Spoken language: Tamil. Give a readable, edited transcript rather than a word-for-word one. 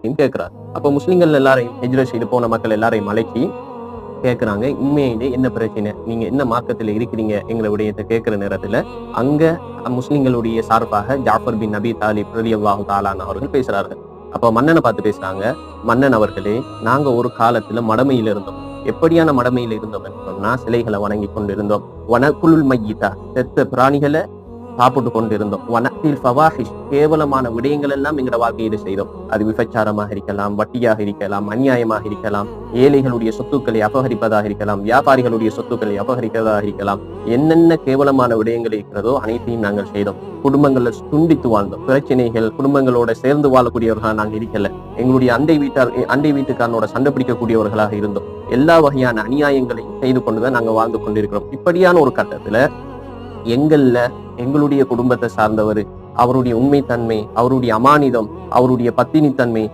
அப்படின்னு கேட்கிறார். அப்ப முஸ்லிம்கள் எல்லாரையும் ஹிஜ்ரத் செய்து போன மக்கள் எல்லாரையும் அழைச்சி கேட்கிறாங்க, உண்மையிலே என்ன பிரச்சனை, நீங்க என்ன மார்க்கத்துல இருக்கிறீங்க எங்களை விடயத்தை கேட்கிற நேரத்துல அங்க முஸ்லிம்களுடைய சார்பாக ஜாஃபர் பின் நபி தாலிப் ரலியல்லாஹு தஆலா அவர்கள் பேசுறார்கள். அப்ப மன்னனை பார்த்து பேசுறாங்க, மன்னன் அவர்களே, நாங்க ஒரு காலத்துல மடமையில இருந்தோம். எப்படியான மடமையில இருந்தோம் சொன்னா, சிலைகளை வணங்கி கொண்டிருந்தோம். வனக்குலுல் மையிதா, செத்த பிராணிகளை சாப்பிட்டு கொண்டிருந்தோம். வனத்தில் ஃபவாஹிஷ், கேவலமான விடயங்கள் எல்லாம் எங்களோட வாழ்க்கையில செய்தோம். அது விபச்சாரமாக இருக்கலாம், வட்டியாக இருக்கலாம், அநியாயமாக இருக்கலாம், ஏழைகளுடைய சொத்துக்களை அபகரிப்பதாக இருக்கலாம், வியாபாரிகளுடைய சொத்துக்களை அபகரிப்பதாக இருக்கலாம். என்னென்ன கேவலமான விடயங்கள் இருக்கிறதோ அனைத்தையும் நாங்கள் செய்தோம். குடும்பங்களை துண்டித்து வாழ்ந்தோம். பிரச்சனைகள், குடும்பங்களோட சேர்ந்து வாழக்கூடியவர்களாக நாங்கள் இருக்கல. எங்களுடைய அண்டை வீட்டுக்காரனோட சண்டை பிடிக்கக்கூடியவர்களாக இருந்தோம். எல்லா வகையான அநியாயங்களையும் செய்து கொண்டுதான் நாங்க வாழ்ந்து கொண்டிருக்கிறோம். இப்படியான ஒரு கட்டத்துல எங்களுடைய குடும்பத்தை சார்ந்தவர், அவருடைய உண்மைத்தன்மை, அவருடைய அமானிதம், அவருடைய பத்தினித்தன்மை